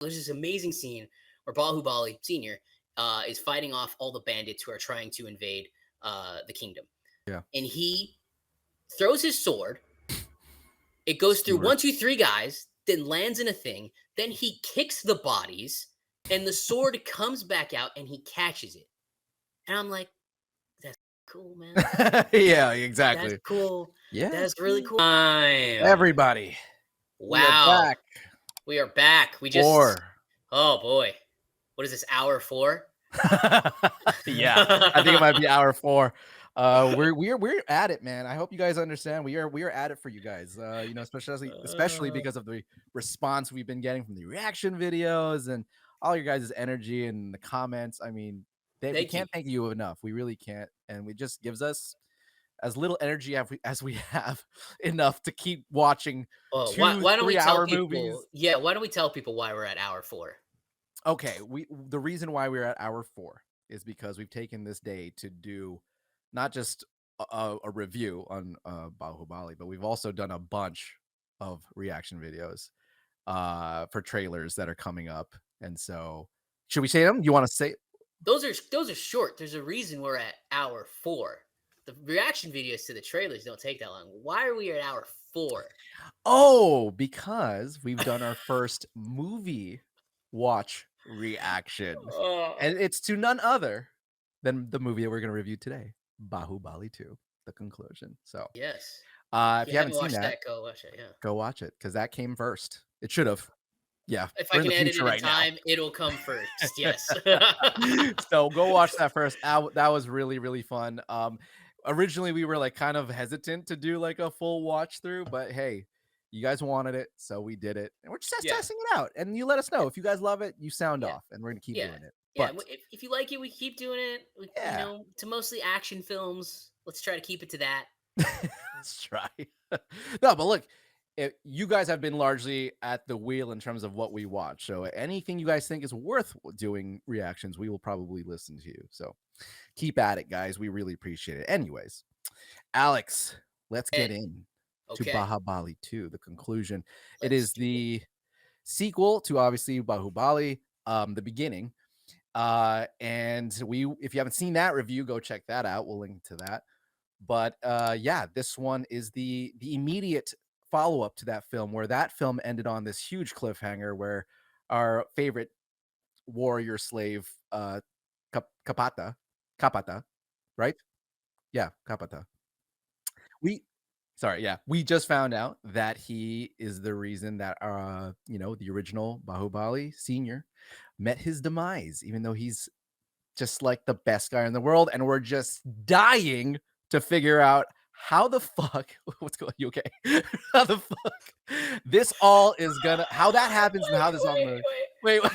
there's this amazing scene where Bahubali Senior is fighting off all the bandits who are trying to invade the kingdom, Yeah. and he throws his sword. It goes through Skewer. one, two, three guys, then lands in a thing. Then he kicks the bodies, and the sword comes back out, and he catches it. And I'm like, that's cool, man. Yeah, That's exactly. cool. Yeah. That's really cool. Time. Everybody, we are Wow. back We are back. for Oh boy. What is this, hour 4? yeah, I think it might be hour 4. We're at it, man. I hope you guys understand. We are at it for you guys. Especially Uh, because of the response we've been getting from the reaction videos and all your guys' energy and the comments. I mean, we Thank you. can't thank you enough. We really can't, and it just gives us as little energy as we have enough to keep watching Oh, why 2 why don't we 3 tell hour people movies. yeah, why don't we tell people why we're at hour 4? Okay, the reason why we're at hour 4 is because we've taken this day to do not just a review on Bahubali, but we've also done a bunch of reaction videos for trailers that are coming up. And so, should we say them? You want to say? Those are short. There's a reason we're at hour 4. The reaction videos to the trailers don't take that long. Why are we at hour 4? Oh, because we've done our first movie watch reaction, Oh, and it's to none other than the movie that we're going to review today, Bahubali 2, the conclusion. So, yes. If if you you haven't haven't seen watched that, that, go watch it, yeah. go watch it because that came first. It should have. Yeah, If I we're in can the edit future it in right now. time, it'll come first, yes. So go watch that first. That was really, really fun. Originally we were like kind of hesitant to do like a full watch through, but hey, you guys wanted it, so we did it, and we're just Yeah, testing it out. And you let us know if you guys love it. You sound yeah, off, and we're gonna keep yeah, doing it. yeah, But w if you like it, we keep doing it. yeah, To mostly action films. Let's try to keep it to that. let's try. No, but look, you guys have been largely at the wheel in terms of what we watch. So anything you guys think is worth doing reactions, we will probably listen to you. So keep at it, guys. We really appreciate it. Anyways, Alex, let's get Hey, in to okay, Bahubali 2, the conclusion. It let's is do it. the sequel to obviously Bahubali, the beginning. And if you haven't seen that review, go check that out. We'll link to that. But yeah, this one is the immediate follow-up to that film, where that film ended on this huge cliffhanger where our favorite warrior slave, Kapata, Kapata, right? Yeah, Kapata. We sorry, yeah. We just found out that he is the reason that the original Bahubali Senior met his demise, even though he's just like the best guy in the world, and we're just dying to figure out how the fuck what's going you okay? How the fuck this all is gonna how that happens and how this all gonna wait, wait. Wait,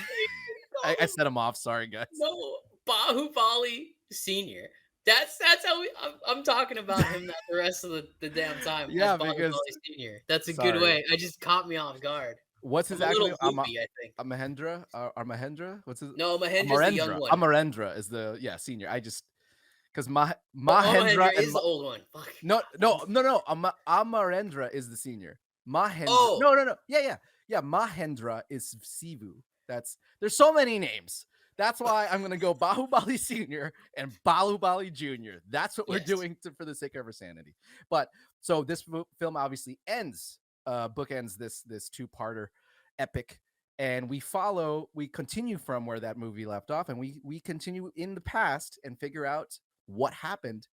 I call him set him off. Sorry, guys. no, Bahubali Senior. That's how I'm talking about him that the rest of the damn time as Yeah, because Bahubali Senior. That's a good sorry. way. I just caught me off guard. What's his I'm a actual little name? loopy, I think. Amahendra? Mahendra? What's his No, Mahendra's the young Amarendra. one. Amarendra is the yeah, senior. I just because Oh, Mahendra Mahendra and is the old one. Fuck. no, no, no, no. Amarendra is the senior. Mahendra. Oh, No, no, no. Yeah, yeah. Yeah, Mahendra is Sivu. There's so many names. That's why I'm gonna go Bahubali Senior and Bahubali Junior. That's what we're yes. doing for the sake of our sanity. But so this film obviously bookends this two-parter epic, and we continue from where that movie left off, and we continue in the past and figure out what happened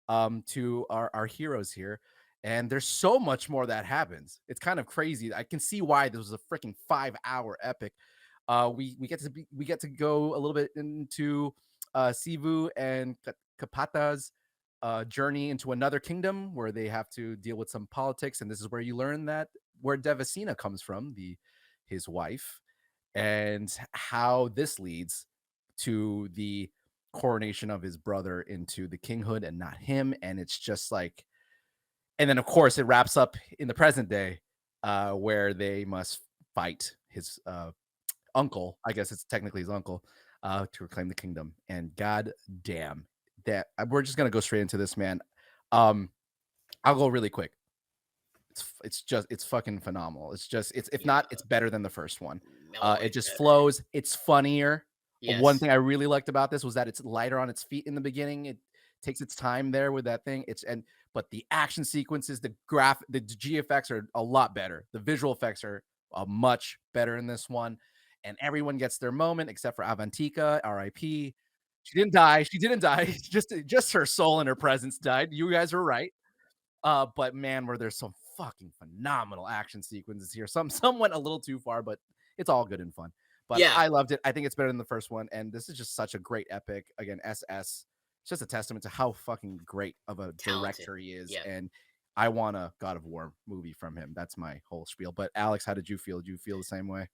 to our heroes here. And there's so much more that happens. It's kind of crazy. I can see why this was a freaking 5-hour epic. We get to go a little bit into Sivu and Kapata's journey into another kingdom where they have to deal with some politics, and this is where you learn that where Devasina comes from, his wife, and how this leads to the coronation of his brother into the kinghood and not him. And it's just like, and then of course it wraps up in the present day, where they must fight his uncle. I guess it's technically his uncle, to reclaim the kingdom. And god damn that we're just gonna go straight into this, man. Um, I'll go really quick. it's fucking phenomenal. It's just it's if Yeah, not, it's better than the first one. It always just better. flows. It's funnier. One Yes, thing I really liked about this was that it's lighter on its feet in the beginning. It takes its time there with that thing. It's and but the action sequences, the GFX are a lot better. The visual effects are much better in this one, and everyone gets their moment except for Avantika, R.I.P. She didn't die. She didn't die. Just her soul and her presence died. You guys were right. But man, were there some fucking phenomenal action sequences here. Some went a little too far, but it's all good and fun. But yeah, I loved it. I think it's better than the first one, and this is just such a great epic. Again, SS. It's just a testament to how fucking great of a talented. director he is, Yeah. and I want a God of War movie from him. That's my whole spiel. But Alex, how did you feel? Did you feel the same way?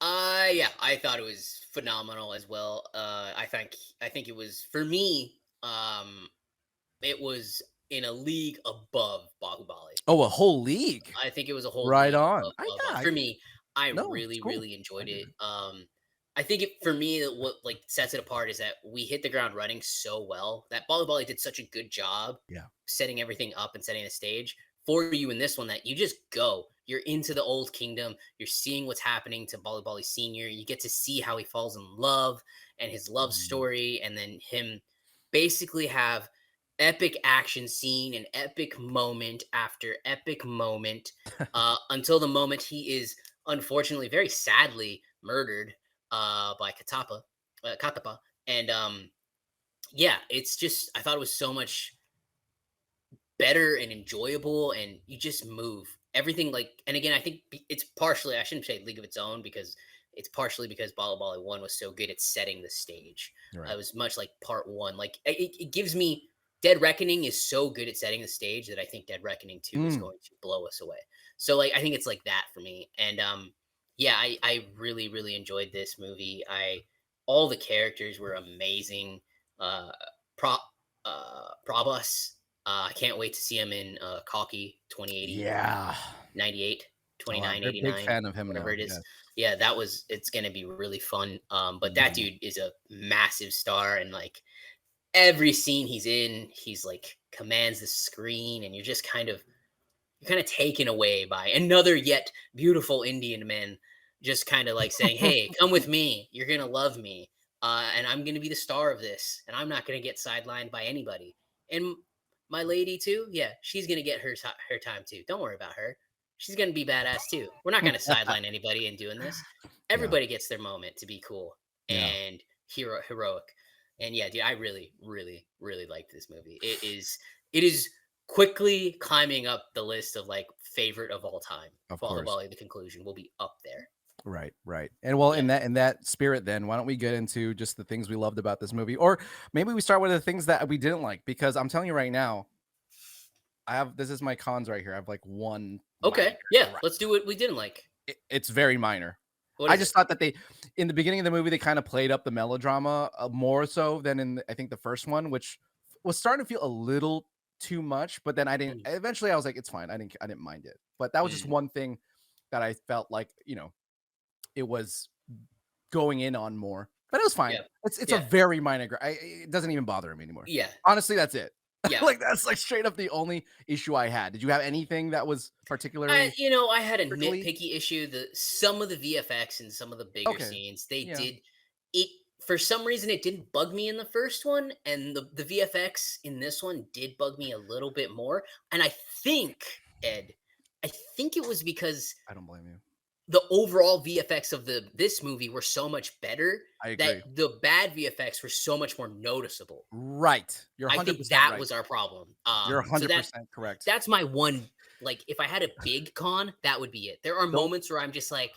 Yeah, I thought it was phenomenal as well. I think it was for me. It was in a league above Baahubali. Oh, a whole league. I think it was a whole Right league on. above I Baahubali. yeah, I For could me, I no, it's really, cool. really I enjoyed get it. it. I think it for me what like sets it apart is that we hit the ground running so well that Baahubali did such a good job Yeah. setting everything up and setting the stage for you in this one that you just go. You're into the old kingdom. You're seeing what's happening to Baahubali Senior. You get to see how he falls in love and his love Mm. story, and then him basically have epic action scene and epic moment after epic moment until the moment he is unfortunately very sadly murdered by Katapa. And yeah, it's just I thought it was so much better and enjoyable, and you just move everything like. And again, I think it's partially I shouldn't say League of Its Own because it's partially because Bali 1 was so good at setting the stage. You're right. It was much like part 1. Like it gives me Dead Reckoning is so good at setting the stage that I think Dead Reckoning 2 is Mm. going to blow us away. So like I think it's like that for me. And yeah, I really really enjoyed this movie. I All the characters were amazing. Uh Pro Prabhas, I can't wait to see him in Cocky 2080 or Yeah. 98, Oh, I'm 29, a big 89, fan of him whatever now. it is. Yes. Yeah, it's going to be really fun. But that Mhm. dude is a massive star. And like every scene he's in, he's like commands the screen. And you're kind of taken away by another yet beautiful Indian man, just kind of like saying, "Hey, come with me. You're gonna love me, and I'm gonna be the star of this, and I'm not gonna get sidelined by anybody." And my lady too, yeah, she's gonna get her time too. Don't worry about her. She's gonna be badass too. We're not gonna sideline anybody in doing this. Yeah. Everybody gets their moment to be cool Yeah. and heroic. And yeah, dude, I really, really, really liked this movie. It is quickly climbing up the list of like favorite of all time. Of course. Bahubali, the conclusion will be up there. Right, right. And well, Yeah. in that spirit then, why don't we get into just the things we loved about this movie? Or maybe we start with the things that we didn't like because I'm telling you right now, I have this is my cons right here. I have like one minor Okay. Yeah. gripe. Let's do what we didn't like. It's very minor. What I is just it? thought that they in the beginning of the movie they kind of played up the melodrama more so than in I think the first one, which was starting to feel a little too much. But then I didn't. Mm, Eventually, I was like, it's fine. I didn't mind it. But that was just mm, one thing that I felt like it was going in on more. But it was fine. yeah. It's a Yeah. very minor. It doesn't even bother me anymore. Yeah. Honestly, that's it. Yeah. Like that's like straight up the only issue I had. Did you have anything that was particularly I had a prickly? nitpicky issue. The Some of the VFX and some of the bigger Okay. scenes, they Yeah. did it for some reason. It didn't bug me in the first one, and the VFX in this one did bug me a little bit more. And I think Ed, I think it was because I don't blame you. the overall VFX of this movie were so much better I that agree. the bad VFX were so much more noticeable. Right. You're I think 100% that right. was our problem. You're So 100% correct. that's my one. Like, if I had a big con, that would be it. There are Don't moments where I'm just like,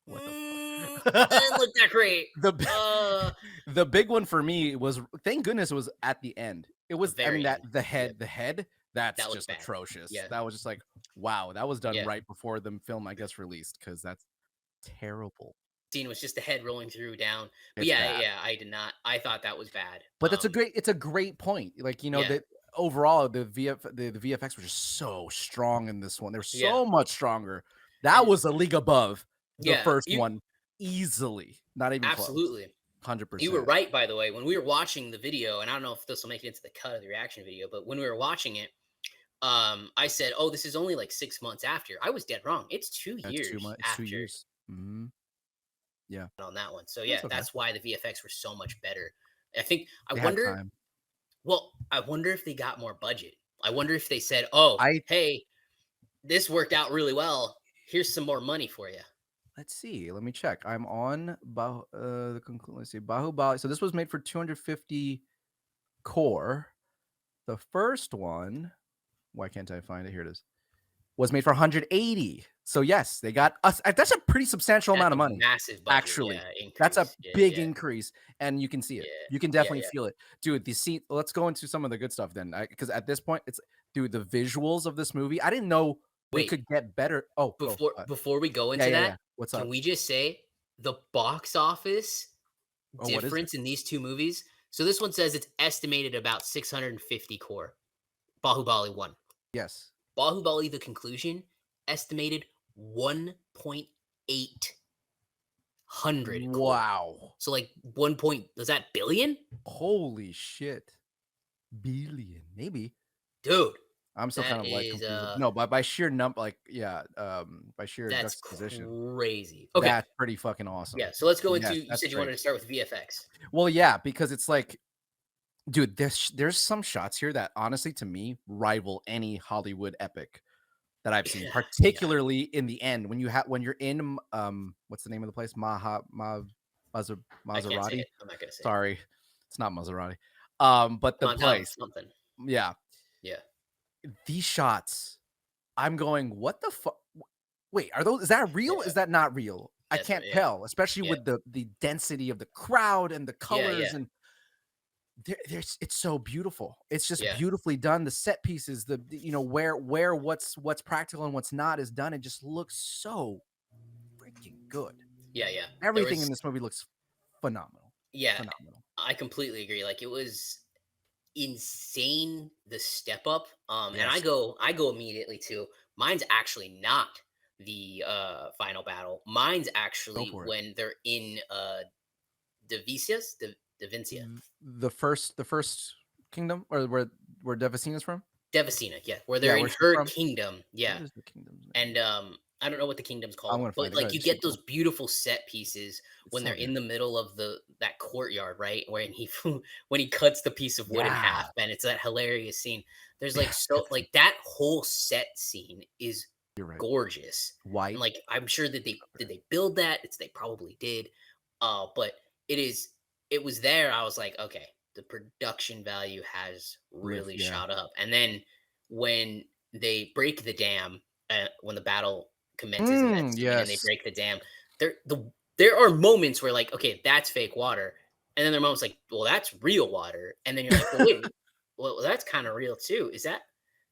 what the that didn't fuck? look that great. the b- Uh, the big one for me was thank goodness it was at the end. It the was I mean very that end. Yeah, the head that's that looked just bad. atrocious. Yeah, That was just like wow, that was done yeah. right before the film I guess released cuz that's terrible. Scene was just the head rolling through down. But It's yeah, bad. yeah, I did not. I thought that was bad. But that's a great point. Like, Yeah, that overall the VFX were just so strong in this one. They're yeah, so much stronger. That and was a league above the yeah, first one easily. Not even close. absolutely. You were 100%. right, by the way. When we were watching the video, and I don't know if this will make it into the cut of the reaction video, but when we were watching it, I said, "Oh, this is only like 6 months after." I was dead wrong. It's 2 That's too years much. It's 2 after years. Yeah. on that one. So, yeah, That's okay. that's why the VFX were so much better. I think I They had wonder time. well, I wonder if they got more budget. I wonder if they said, "Oh, I hey, this worked out really well. Here's some more money for you." Let's see. Let me check. I'm on let's see. Bahubali. So this was made for 250 core. The first one, why can't I find it? Here it is. Was made for 180. So yes, they got us. That's a pretty substantial That's amount a of money, massive budget, actually. yeah, That's a increase. Yeah, big yeah, increase, and you can see it. yeah, You can yeah, definitely yeah. feel it, dude. The scene. Let's go into some of the good stuff then, because at this point, it's dude. The visuals of this movie, I didn't know they Wait, could get better. Oh, go. before we go Yeah, into yeah, yeah. that, What's can up? we just say the box office Oh, what is it? difference in these 2 movies? So this one says it's estimated about 650 core, Bahubali 1. Yes. Bahubali: The Conclusion, estimated 1.8 hundred core. Wow. So, like, 1 point is that billion? Holy shit. Billion, maybe. Dude, I'm still kind that of like is, confused. No, but by sheer number, like, yeah, by sheer that's juxtaposition, crazy. Okay, that's pretty fucking awesome. yeah, so let's So go into yes, you that's said you wanted great. to start with VFX. Well, yeah, because it's like, dude, there's some shots here that honestly to me rival any Hollywood epic that I've seen, Yeah, particularly in the end when you're in what's the name of the place? Maser- I can't say Maserati. it. I'm not gonna say it. Sorry, it's not Maserati. But the Montana place, something. yeah, Yeah, these shots, I'm going, what the fuck? Wait, are those? Is that real? yeah, Is that not real? I that's can't yeah, tell, especially yeah, with the density of the crowd and the yeah, yeah, colors and there's it's so beautiful. It's just yeah, beautifully done. The set pieces, where what's practical and what's not is done. It just looks so freaking good. yeah, yeah. There Everything was in this movie looks phenomenal. yeah, Phenomenal. I completely agree. Like, it was insane the step up. And I Yes. go immediately to mine's actually not the final battle. Mine's Go actually for it. when they're in Devicius, Devincia. The first kingdom or where Devasina's from? Devicina, yeah, where they're Yeah, in where's she her from? kingdom, yeah. What is the kingdom's name? And I don't know what the kingdom's I'm called, gonna but find it. Go like ahead. you Just keep get going. those beautiful set pieces It's when so they're good. in the middle of that courtyard, right? When he when he cuts the piece of wood in half, Yeah. and it's that hilarious scene. There's like so like that whole set scene is You're right. gorgeous. And White. like I'm sure that they Okay. did they build that? It's they probably did. But it was there. I was like, okay, the production value has Lift, really yeah. shot up. And then when they break the dam, when the battle commences in that scene and they Yes. break the dam, there are moments where like, okay, that's fake water, and then there are moments like, well, that's real water, and then you're like, well, wait, well, that's kind of real too. Is that?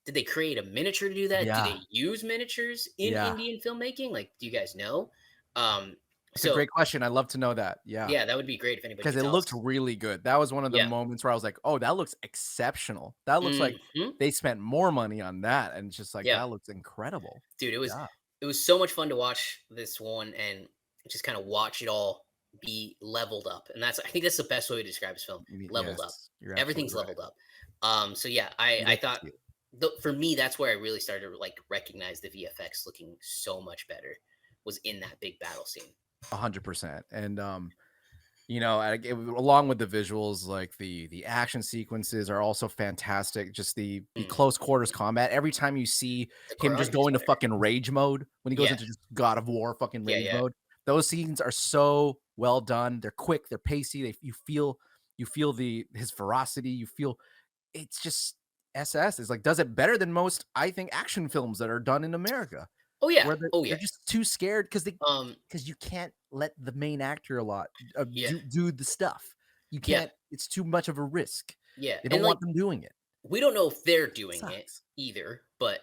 Did they create a miniature to do that? Do Yeah. they use miniatures in Yeah. Indian filmmaking? Like, do you guys know? Um, That's a so great question. I'd love to know that. Yeah. yeah, that would be great if anybody Because could it tell looked us. really good. That was one of the Yeah. moments where I was like, "Oh, that looks exceptional. That looks like Mhm. they spent more money on that," and it's just like, Yeah. "That looks incredible." Dude, Yeah. it was so much fun to watch this one and just kind of watch it all be leveled up. And that's I think that's the best way to describe this film. Leveled up. Yes. You're absolutely Everything's right. leveled up. So yeah, You I get to thought see it. for me that's where I really started to like recognize the VFX looking so much better was in that big battle scene. 100%. And, along with the visuals, like the action sequences are also fantastic. Just the Mm. close quarters combat. Every time you see The him just choreography is going to better. fucking rage mode when he goes Yeah. into just God of War fucking Yeah, rage yeah. mode, those scenes are so well done. They're quick, they're pacey. You feel the his ferocity. You feel it's just SS is like does it better than most I think action films that are done in America. Oh yeah. Where they're Oh they're yeah. just too scared Um because you can't let the main actor a lot, yeah. do the stuff. You Yeah. can't it's too much of a risk. Yeah. They And don't like want them doing it. we don't know if they're doing it Sucks. either, but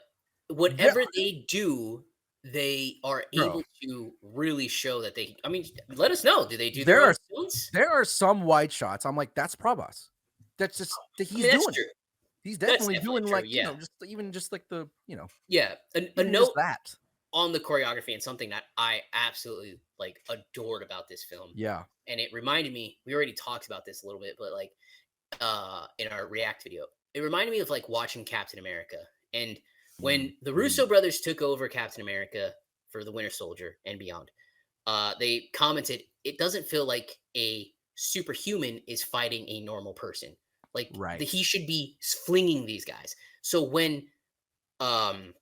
There whatever they do, they are bro, able to really show that they I mean, let us know. Do they do their there own are stunts? there are some wide shots, I'm like, "That's Prabhas." That's just that I he's mean, that's doing it. true. He's That's definitely definitely doing, true. like, Yeah. just like Yeah. A even just note that. on the choreography and something that I absolutely like adored about this film. Yeah. And it reminded me, we already talked about this a little bit, but like in our react video, it reminded me of like watching Captain America And when Mm, the mm. Russo brothers took over Captain America for the Winter Soldier and beyond, they commented, "It doesn't feel like a superhuman is fighting a normal person. Like Right. he should be flinging these guys." So um,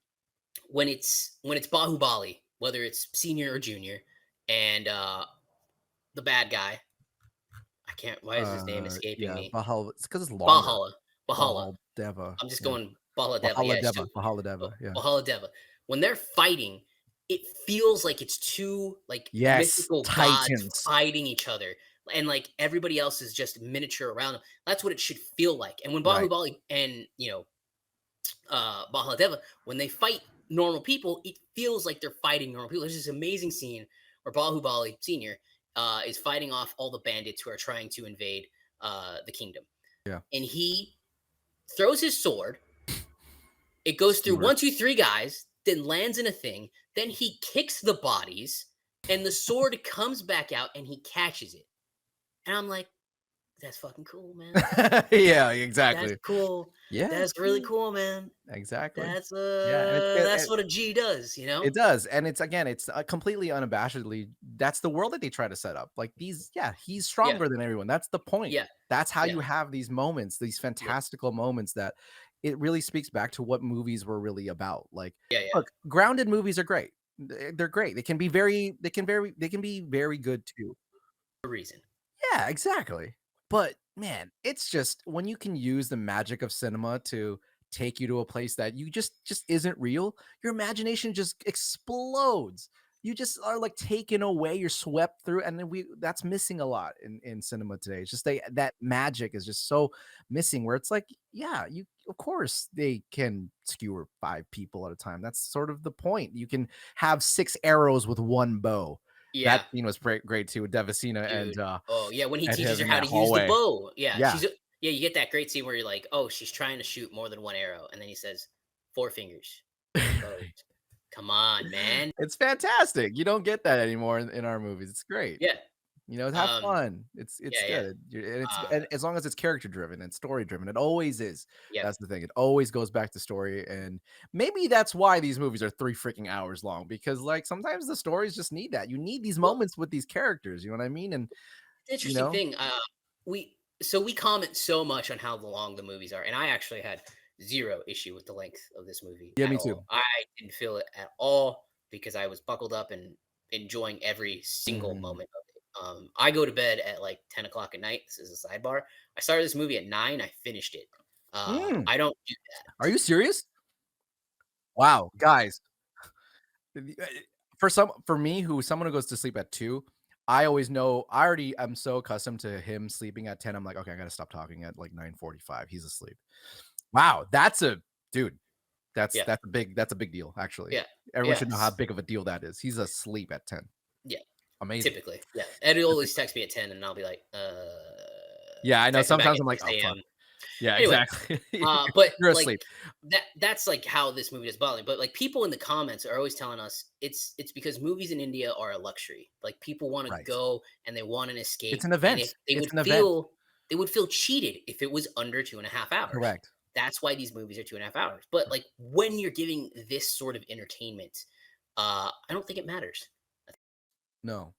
when it's Bahubali, whether it's senior or junior, and the bad guy, I can't. Why is his name escaping Yeah, me? Bahal it's 'cause it's longer. Bahala, Bahala. Bahal Deva, I'm just yeah. going Bahala. Yeah, so Bahala Deva, yeah. Bahala Deva. When they're fighting, it feels like it's two like Yes, mythical gods Titans. fighting each other, and like everybody else is just miniature around them. That's what it should feel like. And when Right. Bahubali and Bahala, when they fight normal people, it feels like they're fighting normal people. There's this amazing scene where Bahubali Senior is fighting off all the bandits who are trying to invade the kingdom, Yeah. and he throws his sword. It goes through Skewer. one, two, three guys, then lands in a thing. Then he kicks the bodies, and the sword comes back out, and he catches it. And I'm like, that's fucking cool, man. Yeah, That's exactly. cool. Yeah, That's really yeah, cool, man. exactly. That's Yeah, and it's good that's what a G does, you know? it does, and it's again, it's, completely unabashedly that's the world that they try to set up, like, these yeah, he's Yeah, stronger than everyone, that's the point. yeah, That's how yeah, you have these moments, these yeah, fantastical moments that it really speaks back to what movies were really about, like, yeah, yeah. look, grounded movies are great. They're great, they can be very good too. A reason. Yeah, exactly. But man, it's just when you can use the magic of cinema to take you to a place that you just isn't real, your imagination just explodes. You just are like taken away, you're swept through, and then we that's missing a lot in cinema today. It's just that magic is just so missing where it's like, yeah, you of course they can skewer 5 people at a time. That's sort of the point. You can have 6 arrows with one bow. That Yeah, scene was great too with Devasina dude. Oh, yeah, when he and teaches him her in how that to use the hallway. bow. Yeah, Yeah. yeah, you get that great scene where you're like, "Oh, she's trying to shoot more than one arrow." And then he says, "4 fingers, 4 bows." Come on, man. It's fantastic. You don't get that anymore in our movies. It's great. Yeah. You know, have Um, fun. It's yeah, yeah. good. Uh, And as long as it's character driven and story driven, it always is. yep. That's the thing. It always goes back to story, and maybe that's why these movies are 3 freaking hours long because, like, sometimes the stories just need that. You need these Well, moments with these characters, you know what I mean? And, you interesting know thing, we comment so much on how long the movies are, and I actually had 0 issue with the length of this movie Yeah, at me too. all. I didn't feel it at all because I was buckled up and enjoying every single Mhm. moment of it. I go to bed at, like, 10 o'clock at night. This is a sidebar. I started this movie at 9, I finished it. Mm. I don't do Are you serious? Wow, guys. The for me, who someone who goes to sleep at 2, I always know I already am so accustomed to him sleeping at 10, I'm like, "Okay, I gotta stop talking at, like, 9:45, he's asleep." Wow, that's a dude, yeah, that's a big deal, actually. yeah, Everyone yeah, should know how big of a deal that is. He's asleep at 10. yeah, Amazing. typically, yeah. Ed will That's a always text me at 10, and I'll be like, yeah, I know text him back sometimes at I'm like, 6 "Oh, fuck." AM. Yeah, Anyway, exactly. but, You're like, asleep. that's, like, how this movie does bother me, but, like, people in the comments are always telling us it's because movies in India are a luxury. Like, people wanna Right. go and they want an It's escape, an and event. if they It's would an event. feel they would feel cheated if it was under 2.5 hours. Correct. That's why these movies are 2.5 hours, but, like, when you're giving this sort of entertainment, I don't think it matters. No,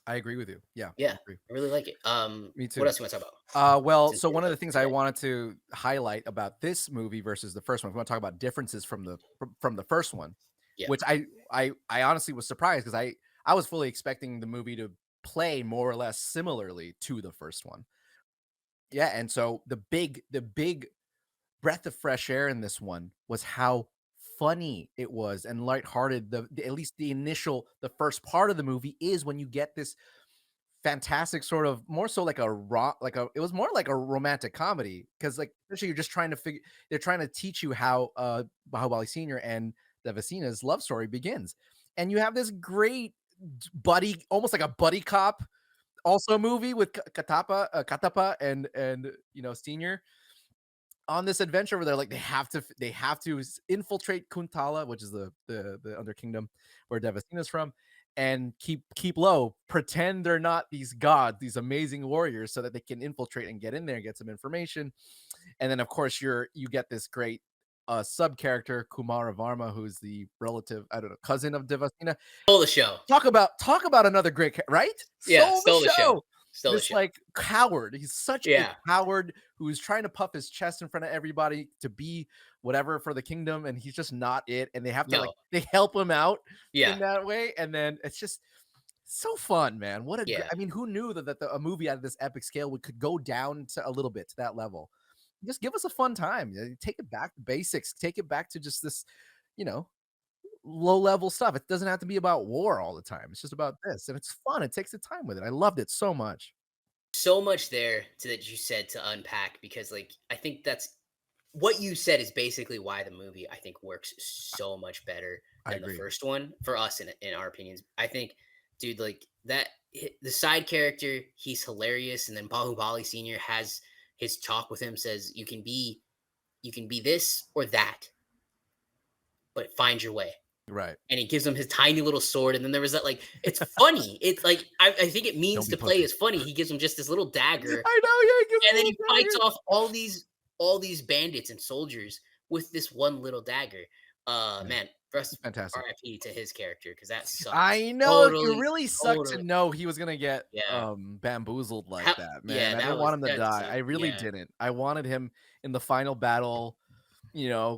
I agree with you. Yeah, I Yeah, agree. I really like it. Me What too. else you wanna talk about Well, since so we're, one of the like, things I today? wanted to highlight about this movie versus the first one, we want to talk about differences from the first one, Yeah. which I honestly was surprised because I was fully expecting the movie to play more or less similarly to the first one. Yeah, and so the big breath of fresh air in this one was how funny it was and lighthearted. At least the first part of the movie is when you get this fantastic sort of more so like a it was more like a romantic comedy because like especially you're just trying to figure they're trying to teach you how Bahubali Senior and Devasina's love story begins, and you have this great buddy, almost like a buddy cop, also movie with Katapa and Senior on this adventure where they're like they have to infiltrate Kuntala, which is the Under Kingdom where Devasina's from, and keep low, pretend they're not these gods, these amazing warriors, so that they can infiltrate and get in there and get some information. And then of course you get this great sub character Kumara Varma, who's the relative, I don't know, cousin of Devastina. Stole the show. Talk about another great right? Yeah, Stole the stole the show. show. Stole the This show. like coward. He's such a Yeah. coward who's trying to puff his chest in front of everybody to be whatever for the kingdom, and he's just not it. And they have to like No. they help him out Yeah. in that way, and then it's just so fun, man. Yeah. I mean, who knew a movie out of this epic scale could go down to a little bit to that level? Just give us a fun time. Take it back to basics. Take it back to just this, you know, low level stuff. It doesn't have to be about war all the time. It's just about this, and it's fun. It takes the time with it. I loved it so much. So much there to that you said to unpack because like I think that's what you said is basically why the movie I think works so much better I than the agree. first one for us in our opinions. I think, dude, like the side character, he's hilarious, and then Bahubali Senior has his talk with him says you can be this or that, but find your way. Right. And he gives him his tiny little sword, and then there was that like it's funny. It's like I think it means Don't be to play pussy. as funny. He gives him just this little dagger, I know. Yeah, it gives and me a then little he fights dagger. off all these bandits and soldiers with this one little dagger. Yeah, Man, rest it's fantastic. RIP to his character because that sucks. I know, it Totally, really sucked to totally. know he was gonna get, Yeah. bamboozled like How, that, man. yeah, I didn't want him to that die. I sucked. really Yeah. didn't. I wanted him in the final battle,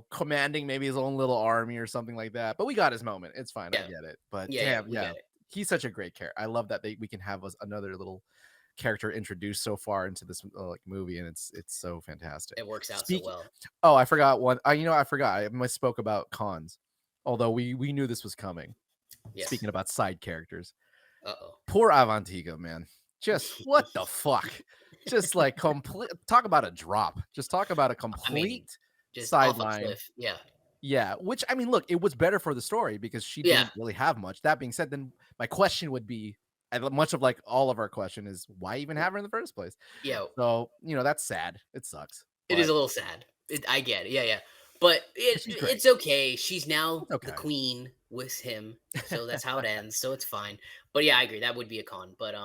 commanding maybe his own little army or something like that, but we got his moment. It's fine, I Yeah. get it. But Yeah, yeah, damn, we yeah, get it. he's such a great character. I love that we can have us another little character introduced so far into this, like, movie, and it's so fantastic. It works out so Speaking well. Oh, I forgot one I forgot. I misspoke about cons, although we knew this was coming. Yes. Speaking about side characters. Uh-oh. Poor Avantigo, man. Just what the fuck? Just like complete talk about a drop. Just talk about a I mean, complete just off a sideline. cliff. Yeah. Yeah, which I mean, look, it was better for the story because she Yeah. didn't really have much. That being said, then my question would be, and much of like all of our question is, why even have her in the first place? Yeah. So, that's sad. It sucks, It is but a little sad. I get it. Yeah, yeah. But she's great. it's okay. She's now It's the okay. queen with him. So that's how it ends. So it's fine. But yeah, I agree. That would be a con. But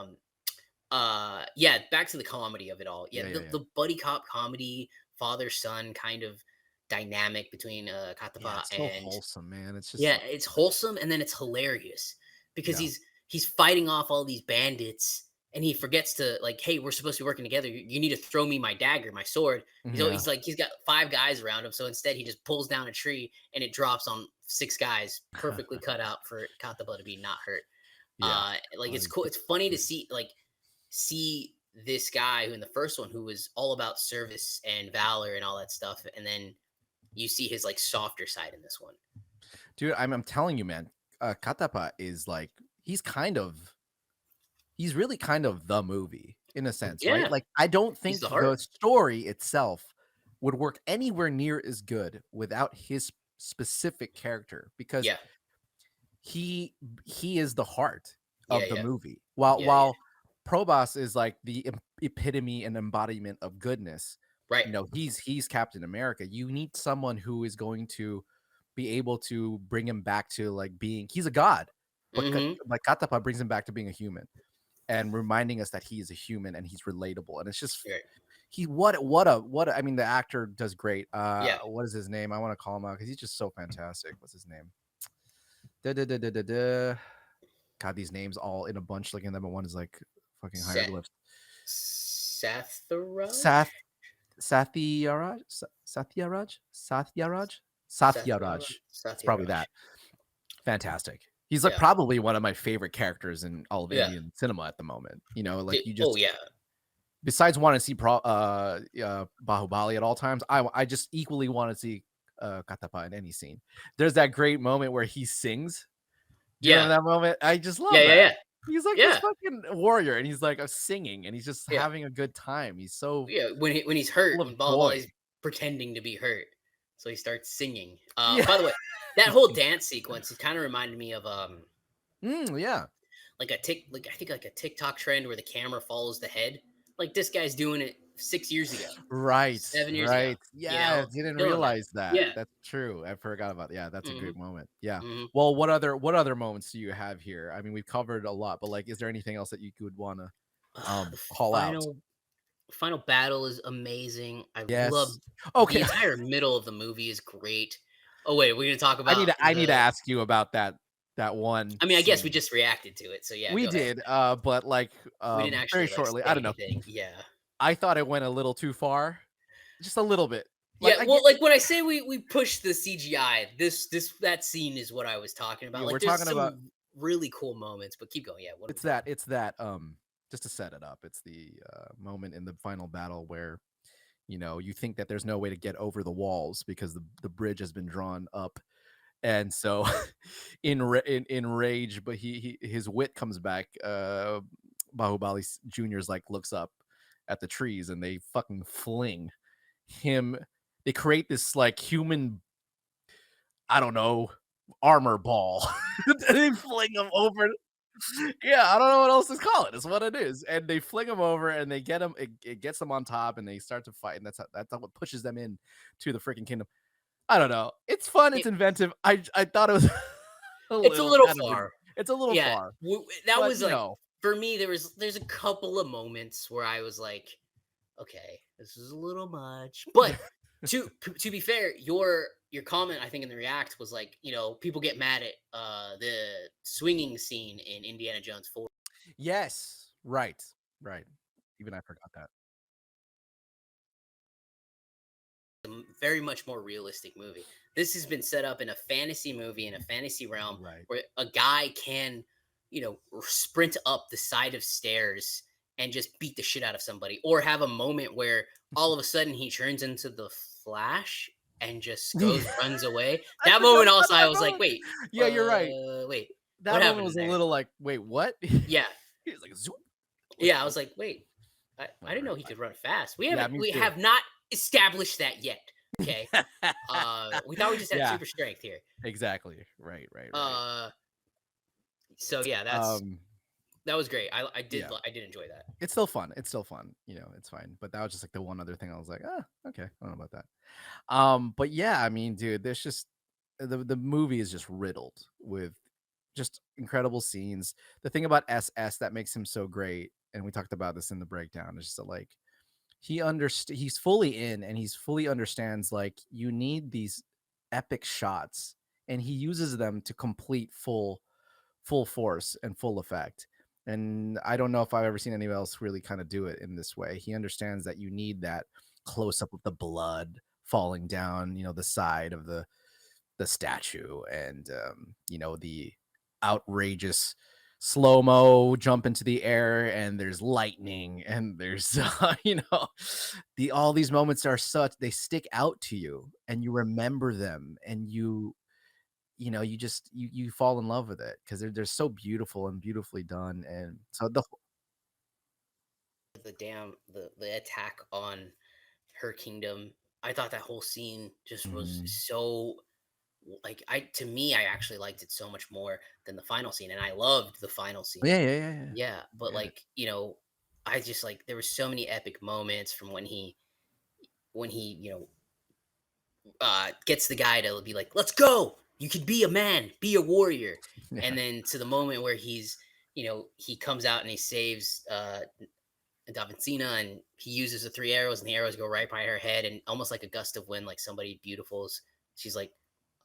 yeah, back to the comedy of it all. Yeah, Yeah, yeah, yeah. the buddy cop comedy, father son kind of dynamic between Yeah, Katapa it's so and wholesome, man. It's just yeah, like, it's wholesome and then it's hilarious because yeah. he's fighting off all these bandits and he forgets to like, hey, we're supposed to be working together. You need to throw me my dagger, my sword. Yeah. He's like he's got five guys around him, so instead he just pulls down a tree and it drops on six guys, perfectly cut out for Kataba to be not hurt. Yeah. Like it's He's cool. just It's funny to see this guy who in the first one who was all about service and valor and all that stuff, and then you see his like softer side in this one. dude, I'm telling you, man, Katapa is like he's really kind of the movie in a sense, right? Yeah, Like, I don't he's think the the heart. story itself would work anywhere near as good without his specific character because Yeah, he he is the heart yeah, of the yeah, movie. While yeah, yeah. while Probas is like the epitome and embodiment of goodness. Right. He's Captain America. You need someone who is going to be able to bring him back to like being he's a god, but Mhm. like Katapa brings him back to being a human and reminding us that he is a human and he's relatable. And it's just Right. he what a, I mean the actor does great. Yeah. What is his name? I want to call him out because he's just so fantastic. What's his name? Da, da, da, da, da, da. God, these names all in a bunch. Like in them, one is like fucking Sa hieroglyphs. Satharaj? Sath Satyaraj. Satharaj? It's probably Sathyaraj. that. Fantastic. He's like Yeah. probably one of my favorite characters in all of Yeah. Indian cinema at the moment. Like D you oh, just yeah. besides want to see Bahubali at all times, I just equally want to see Katapa in any scene. There's that great moment where he sings. Do you Yeah. remember that moment? I just Yeah, love yeah, that. yeah. He's like this Yeah. fucking warrior, and he's like singing, and he's just Yeah. having a good time. He's so Yeah, when he's full hurt, of when joy. Balabali's pretending to be hurt, so he starts singing. Yeah. By the way, that whole dance sequence, it kinda reminded me of, Yeah. like, I think, like, a TikTok trend where the camera follows the head. Like, this guy's doing it 6 years ago, Right, 7 years ago, right. Yeah, didn't killing that. realize that. Yeah. That's true. I forgot about yeah, that's a great Mhm, moment. Yeah. mhm. Well, what other moments do you have here? I mean, we've covered a lot, but like, is there anything else that you would wanna The call out? Final battle is amazing. I love Yes. the Okay. entire middle of the movie is great. Oh wait, we're gonna talk I need about to I need to the. ask you about that one I mean, I guess we scene. just reacted to it, so yeah, We go ahead. did, but, like, We didn't very actually like shortly, say I don't know. anything. Yeah. I thought it went a little too far, just a little bit. Like, Yeah, I well, get like when I say we push the CGI, this that scene is what I was talking about. yeah, Like we're there's talking about some really cool moments, but keep going. Yeah, what are we it's talking that it's that, just to set it up, it's the, moment in the final battle where, you think that there's no way to get over the walls because the bridge has been drawn up, and so in rage, but his wit comes back, Bahubali Jr.'s, like, looks up at the trees, and they fucking fling him they create this, like, human, I don't know, armor ball. They fling him over. Yeah, I don't know what else to call it. It's what it is, and they fling him over, and they get him. It gets them on top, and they start to fight, and that's how what pushes them in to the freaking kingdom. I don't know. It's fun. about? It's inventive. I thought it was a It's a little little kind of far. it's a little Yeah, far, that but was like for me. There's a couple of moments where I was like, okay, this is a little much. But to be fair, your comment I think in the react was like, people get mad at the swinging scene in Indiana Jones 4. yes, right, right. Even I forgot that. Very much more realistic movie. This has been set up in a fantasy movie in a fantasy realm Right. where a guy can, sprint up the side of stairs and just beat the shit out of somebody, or have a moment where all of a sudden he turns into the Flash and just Yeah, goes runs away. I That forgot moment about also, I that was like, moment. wait, Yeah, you're right. wait, what That moment happened was a there? little like, "Wait, what?" Yeah, He's like, "Zoop." Like, yeah. I "Oh, was like, wait, I didn't whatever." know he could run fast. We Yeah, haven't, me we too. have not established that yet. Okay. We thought we just had Yeah, super strength here. exactly. Right, right, right. Uh, so yeah, Um, that was great. yeah, I did enjoy that. it's still fun. It's still fun. It's fine. But that was just like the one other thing I was like, "Ah, okay. I don't know about that." But yeah, I mean, dude, there's just the movie is just riddled with just incredible scenes. The thing about SS that makes him so great, and we talked about this in the breakdown, is just that, like, he's fully in, and he's fully understands, like, you need these epic shots, and he uses them to complete full force and full effect. And I don't know if I've ever seen anybody else really kind of do it in this way. He understands that you need that close up of the blood falling down, the side of the statue, and the outrageous slow mo jump into the air, and there's lightning, and there's the all these moments are such they stick out to you, and you remember them, and you just you fall in love with it because they're so beautiful and beautifully done, and so The attack on her kingdom. I thought that whole scene just was Mhm. so like I to me I actually liked it so much more than the final scene, and I loved the final scene. Yeah, yeah, yeah, yeah, Yeah, but yeah. like I just like there were so many epic moments from when he gets the guy to be like, "Let's go! You could be a man, be a warrior," Yeah. and then to the moment where he comes out and he saves Davincina, and he uses the three arrows, and the arrows go right by her head, and almost like a gust of wind, like somebody beautiful's. She's like,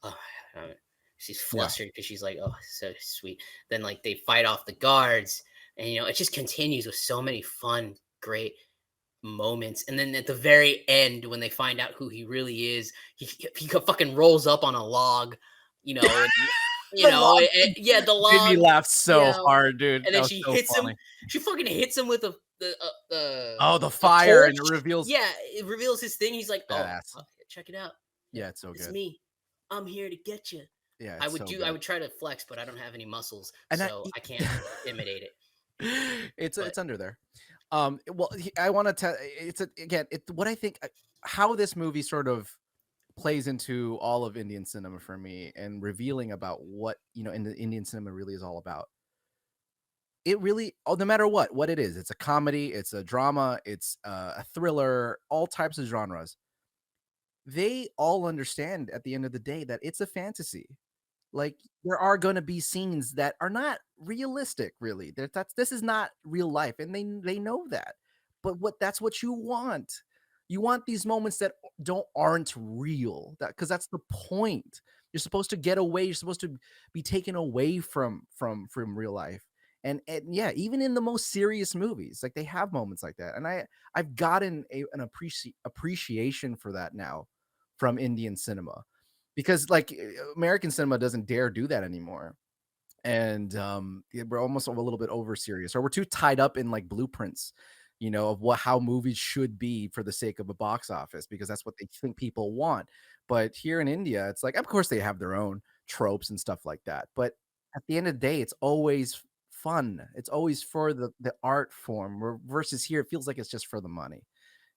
oh, uh, she's Yeah. flustered because she's like, oh, so sweet. Then like they fight off the guards, and it just continues with so many fun, great moments. And then at the very end, when they find out who he really is, he fucking rolls up on a log, and The log thing yeah, the made me log, laugh so yeah, hard, dude. and That then was she so hits him. funny. She fucking hits him with Oh, the a fire, and it torch. reveals Yeah, it reveals his thing. He's like, "Oh, badass. check it out. Yeah, Yeah, it's so it's good. me. I'm here to get you." Yeah, it's so I good. would try to flex, but I don't have any muscles, And I so I can't imitate it. But it's under there. Well, I wanna tell it's again, what I think how this movie sort of plays into all of Indian cinema for me, and revealing about what, in the Indian cinema really is all about. It really no matter what it is, it's a comedy, it's a drama, it's a thriller, all types of genres. They all understand at the end of the day that it's a fantasy. Like, there are gonna be scenes that are not realistic, really. This is not real life, and they know that. but that's what you want. You want these moments that aren't real. Because that's the point. You're supposed to get away. You're supposed to be taken away from real life. And yeah, even in the most serious movies, like they have moments like that. And I've gotten an appreciation for that now from Indian cinema, because like American cinema doesn't dare do that anymore. And yeah, we're almost a little bit over serious, or we're too tied up in like blueprints, of what how movies should be for the sake of a box office, because that's what they think people want. But here in India, it's like, of course they have their own tropes and stuff like that, but at the end of the day, it's always fun. It's always for the art form, versus here it feels like it's just for the money,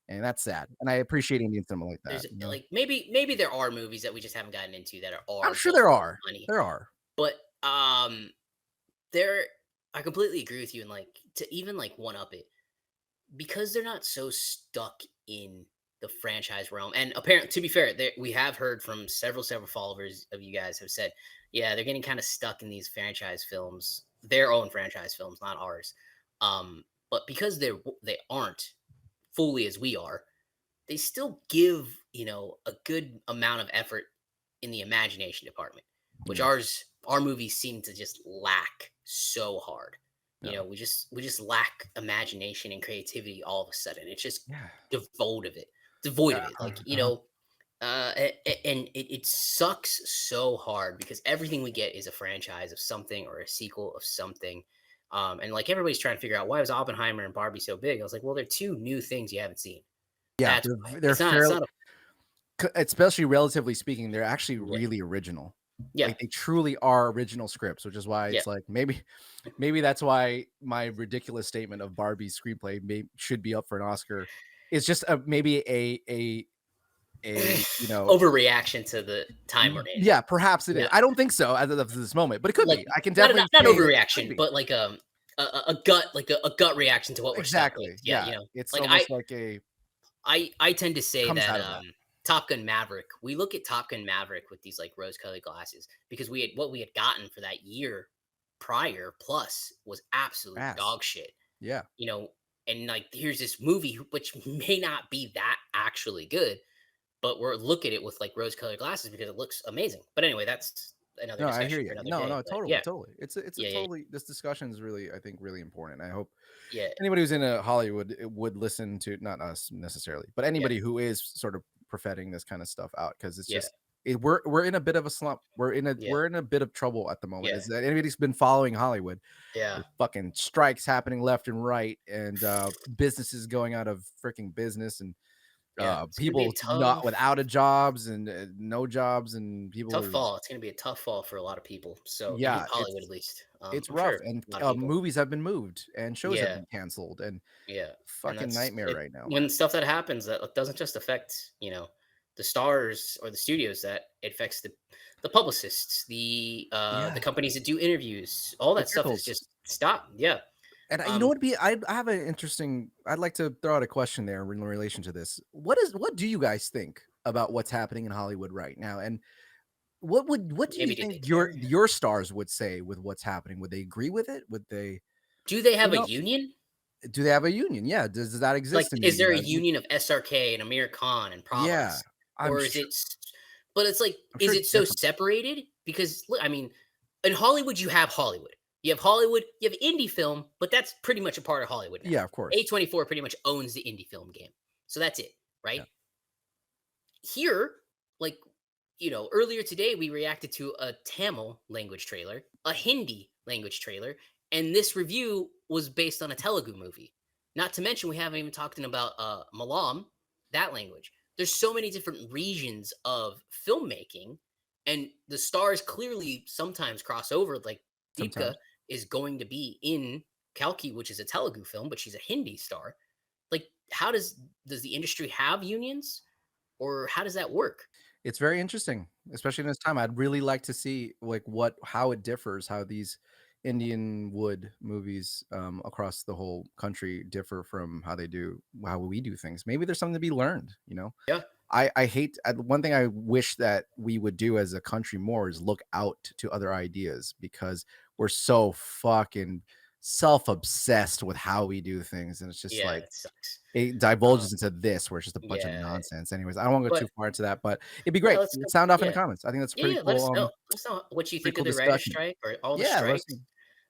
and that's sad. And I appreciate Indian cinema like that. There's like maybe there are movies that we just haven't gotten into that I'm are sure just there for are. money. There are. But there I completely agree with you, and like to even like one up it, because they're not so stuck in the franchise realm. And apparently, to be fair, we have heard from several followers of you guys have said, yeah, they're getting kind of stuck in these franchise films, their own franchise films, not ours. But because they aren't fully as we are, they still give, a good amount of effort in the imagination department, which Yeah. our movies seem to just lack so hard. Yeah. We just lack imagination and creativity all of a sudden. It's just Yeah. devoid of it. Devoid of it. Uh-huh. Like, Uh-huh. and it sucks so hard because everything we get is a franchise of something or a sequel of something. And like everybody's trying to figure out, why was Oppenheimer and Barbie so big? I was like, well, they're two new things you haven't seen. Yeah, That's why. they're It's fairly, not a especially relatively speaking, they're actually yeah. really original. Yeah. Like, they truly are original scripts, which is why Yeah. it's like, maybe that's why my ridiculous statement of Barbie's screenplay should be up for an Oscar. It's just maybe a Overreaction to the time we're in. yeah, perhaps it is. Yeah. I don't think so as of this moment, but it could Like be. I can not not definitely not say that it could overreaction, be. but like a gut reaction to what we're stuck with. Exactly, Yeah, yeah. It's like almost like a I tend to say comes that out of that. Top Gun Maverick, we look at Top Gun Maverick with these like rose-colored glasses because we had what we had gotten for that year prior plus was absolute Ass. dog shit. Yeah. You know, and like here's this movie which may not be that actually good, but we're look at it with like rose-colored glasses because it looks amazing. But anyway, that's another No, I hear discussion you. for another No, day. no, But totally, yeah, totally. It's a yeah, yeah, totally, this discussion is really, I think, really important. I hope yeah, anybody who's in a Hollywood would listen to, not us necessarily, but yeah, anybody who is sort of propheting this kind of stuff out, because it's yeah, just we're in a bit of a slump. yeah, We're in a bit of trouble at the moment. yeah, Is that anybody's been following Hollywood? yeah. There's fucking strikes happening left and right, and businesses going out of freaking business, and Yeah, it's gonna be a people not without a jobs, and no jobs, and people tough are, fall. It's gonna be a tough fall for a lot of people. So in yeah, Hollywood, at least, it's I'm rough, sure and a lot of people. movies have been moved, and shows have Yeah, been canceled, and yeah, and fucking that's nightmare it. right now. When stuff that happens, that doesn't just affect the stars or the studios. That it affects the publicists, the Yeah, companies that do interviews. All the that stuff is circles. just stopped. Yeah. And you know Um, what? I have an interesting. I'd like to throw out a question there in relation to this. What do you guys think about what's happening in Hollywood right now? And what do you maybe did they think care? your stars would say with what's happening? Would they agree with it? Would they, Do they you have a know, union? do they have a union? Yeah. Does that Like, exist in is there a India? union of SRK and Amir Khan and Yeah, Prabhas? I'm Or is sure. it but it's like, I'm sure is it's it so different. separated? Because look, I mean, in Hollywood, you have Hollywood. You have Hollywood, you have indie film, but that's pretty much a part of Hollywood now. Yeah, of course. A24 pretty much owns the indie film game. So that's it, Yeah. right? Here, like, earlier today we reacted to a Tamil language trailer, a Hindi language trailer, and this review was based on a Telugu movie. Not to mention, we haven't even talked about Malayalam, that language. There's so many different regions of filmmaking, and the stars clearly sometimes cross over. Like Deepika Sometimes. is going to be in Kalki, which is a Telugu film, but she's a Hindi star. Like, how does the industry have unions? Or how does that work? It's very interesting, especially in this time. I'd really like to see like how it differs, how these Indian wood movies across the whole country differ from how we do things. Maybe there's something to be learned, you know. Yeah. I hate one thing I wish that we would do as a country more is look out to other ideas, because we're so fucking self-obsessed with how we do things, and it's just Yeah, like it sucks. it Um, divulges into this where it's just a bunch of yeah, nonsense. Anyways, I don't want to go but too far into that, but it'd be yeah, great. let's Let's go. sound off in the Yeah, comments. I think that's a yeah, pretty yeah. cool, Let us know what you pretty think of cool the writer's discussion. strike or all the Yeah, let us strikes. know.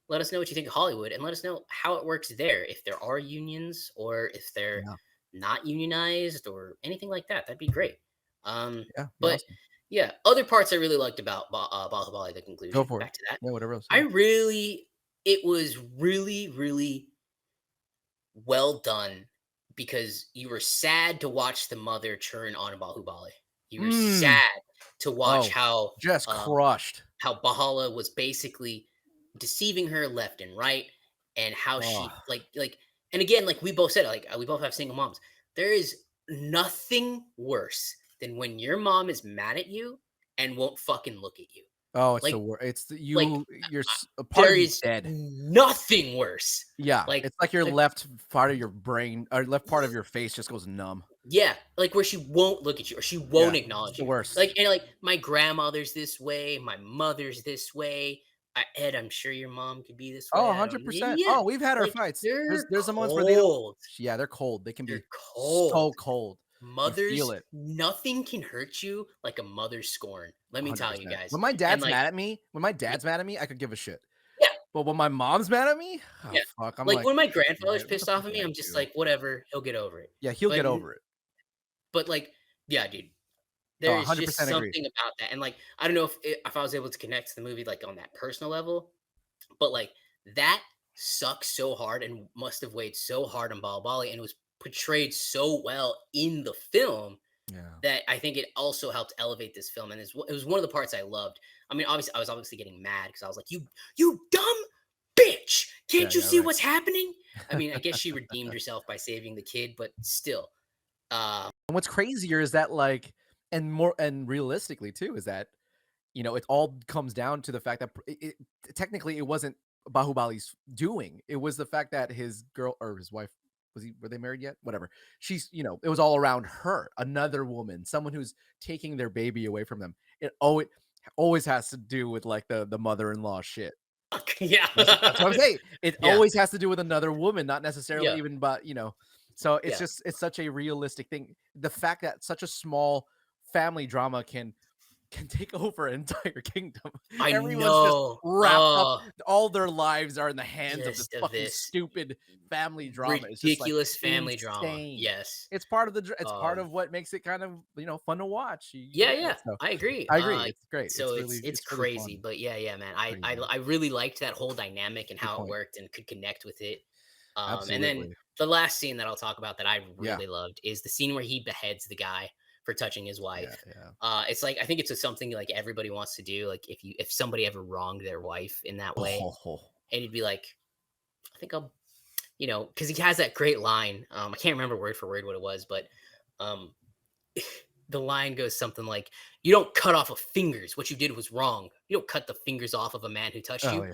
Let us know what you think of Hollywood, and let us know how it works there. If there are unions, or if they're Yeah, not unionized, or anything like that. That'd be great. yeah, be But awesome. yeah, other parts I really liked about Baahubali, the Go conclusion. for it. Back to that, Yeah, whatever else. I Yeah. really, it was really well done because you were sad to watch the mother turn on Bahubali. You were Mm. sad to watch Oh, just um, crushed. how Bahala was basically deceiving her left and right, and how Oh, she and again, like we both said, like we both have single moms. There is nothing worse than when your mom is mad at you and won't fucking look at you. oh, it's the Like worst. It's the, like a part there of you's is dead. nothing worse. Yeah, Like it's like your like left part of your brain or left part of your face just goes numb. Yeah, like where she won't look at you or she Yeah, won't it's acknowledge the you. worst. Like my grandmother's this way, my mother's this way. Ed, I'm sure your mom could be this Oh, way. I don't. 100%. Yeah, Oh, we've had our like fights. they're There's some moments where they don't. cold. Yeah, they're cold. They can They're be so cold. cold. You feel Mothers, it. nothing can hurt you like a mother's scorn. Let me tell you 100%. guys. When my And dad's like, mad at me, yeah, I could give a shit. yeah, But when my mom's mad at me, oh yeah. fuck, I'm Like like, when my "Shit, grandfather's what the pissed fuck off at did me, I I'm just do?" like, whatever, he'll get over it. Yeah, he'll But get over it. but like, yeah, dude, Oh, there is just 100% agree. something about that, and, like, I don't know if I was able to connect to the movie, like, on that personal level, but, like, that sucks so hard and must have weighed so hard on Bali, and it was portrayed so well in the film Yeah. that I think it also helped elevate this film, and it was one of the parts I loved. I mean, obviously, I was obviously getting mad because I was like, "You dumb bitch! Yeah, Can't you yeah, see right. what's happening?" I mean, I guess she redeemed herself by saving the kid, but still, uh, And what's crazier is that, like and realistically too, is that, it all comes down to the fact that technically it wasn't Bahubali's doing. It was the fact that his girl or his wife were they married yet? Whatever. It was all around her, another woman, someone who's taking their baby away from them. It always has to do with like the mother-in-law shit. yeah, That's what I'm saying. It yeah, always has to do with another woman, not necessarily yeah, even but, so yeah. it's such a realistic thing. The fact that such a small family drama can take over an entire kingdom. I Everyone's just know. wrapped up. All their lives are in the hands of this Just of fucking this stupid family drama. It's just like ridiculous family drama. insane. Yes. It's part Um, of what makes it kind of, fun to watch. You yeah, get yeah, it. So I agree. I agree. It's great. So it's It's really crazy, fun. but yeah, yeah, man. Crazy. I really liked that whole dynamic and Good how it point. worked and could connect with it. And then Absolutely. the last scene that I'll talk about that I Yeah. really loved is the scene where he beheads the guy for touching his Yeah. wife. Yeah. It's like I think it's something like everybody wants to do. Like if somebody ever wronged their wife in that way, Oh, and he'd be like, I think I'll because he has that great line. I can't remember word for word what it was, but um, the line goes something like, "You don't cut off of fingers. What you did was wrong. You don't cut the fingers off of a man who touched oh you. yeah.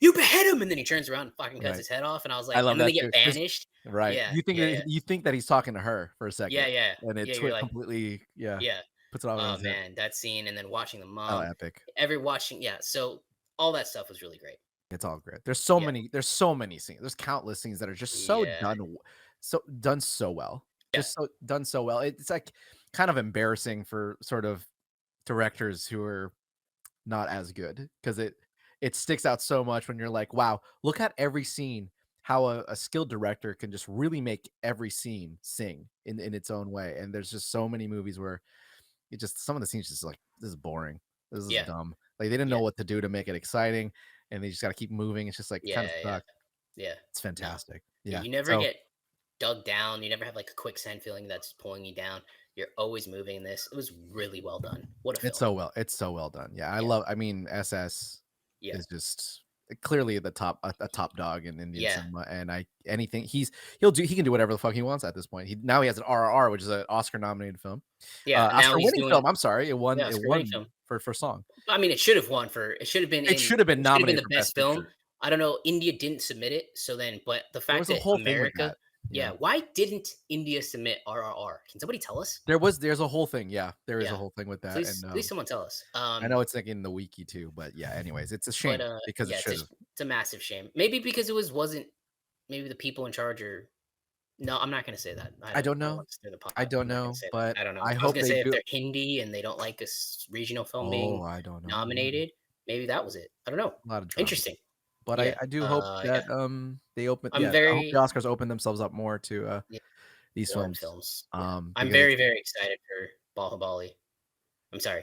You behead him." And then he turns around and fucking cuts Right. his head off. And I was I like, love and then they that get too. 'Cause banished. right. Yeah, yeah, yeah, You think that he's talking to her for a yeah, second, yeah, and yeah. it You're like, completely, yeah, yeah. puts it all on Oh his head. man, that scene, and then watching the Oh, mom, epic. yeah. So all that stuff was really great. It's all great. Yeah, There's so many scenes. There's countless scenes that are just so yeah, done so well. yeah, Just so done so well. It's like kind of embarrassing for sort of directors who are not as good because it sticks out so much when you're like, wow, look at every scene. How a skilled director can just really make every scene sing in its own way. And there's just so many movies where it just some of the scenes just like this is boring. This is yeah, dumb. Like they didn't yeah, know what to do to make it exciting, and they just got to keep moving. It's just like it kind yeah, of yeah, sucks. yeah. It's No, fantastic. yeah. Yeah. You never So get dug down. You never have like a quicksand feeling that's pulling you down. You're always moving in this. It was really well done. What a film. it's so well done. Yeah, Yeah. I mean SS Yeah. is just clearly the a top dog in Indian Yeah. cinema, and I anything he can do whatever the fuck he wants at this point. He has an RRR, which is an Oscar nominated film, Yeah. Now Oscar he's winning doing film. I'm sorry, yeah, it Oscar winning won film. for song. I mean, it should have been It should have been the nominated for best Best film. Picture. I don't know. India didn't submit it. So then, but the There fact was a that whole thing with America, that. Yeah. Yeah, why didn't India submit RRR? Can somebody tell us? There's a whole thing. Yeah, there is a Yeah, whole thing with that, and please someone tell us. I know it's like in the wiki too, but yeah. Anyways, it's a But shame because it yeah, should have. it's a massive shame. Maybe because it wasn't maybe the people in charge are no, I'm not gonna say that. I don't I don't know. want to stir the pot. I don't I'm not gonna know, say but that. I don't know. I I was hope gonna they say if do. they're Hindi and they don't like regional film being Oh, I don't know. nominated, maybe that was it. I don't know. A lot of drama. Interesting. But Yeah. I do hope Yeah. that, they open I'm yeah, I hope the very Oscars open themselves up more to, yeah, these foreign films, films. Yeah. I'm because very, it's very excited for Baahubali. I'm sorry.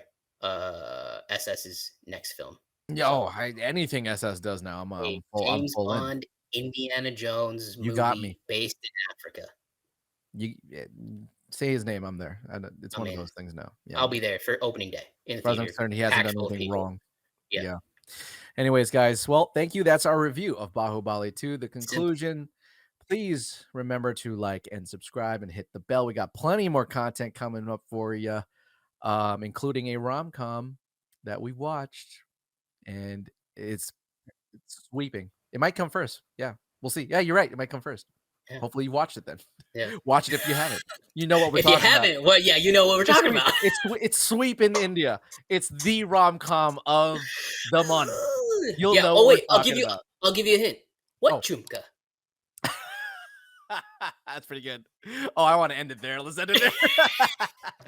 SS's next film. yeah, oh, So anything SS does now, a I'm James full in. Bond Indiana Jones You got movie me. based in Africa. Say his name, I'm there. It's I'm one of in. those things now. Yeah, I'll I'm be there. there for opening day in the As far as I'm theater, concerned, he hasn't packed done full of anything people. wrong. Yeah. Yeah. Anyways, guys, well, thank you. That's our review of Bahubali 2. The Simple. conclusion, please remember to like and subscribe and hit the bell. We got plenty more content coming up for you, including a rom-com that we watched, and it's sweeping. It might come first. Yeah, we'll see. Yeah, you're right. It might come first. Yeah. Hopefully you watched it then. Yeah. Watch it if you haven't. You know what we're If you talking about. haven't, well, yeah, you know what we're It's a talking sweep. about. It's sweep in India. It's the rom-com of the month. You'll Yeah. know Oh what we're wait, talking about. I'll give you a hint. What Oh, chumka? that's pretty good. Oh, I want to end it there. Let's end it there.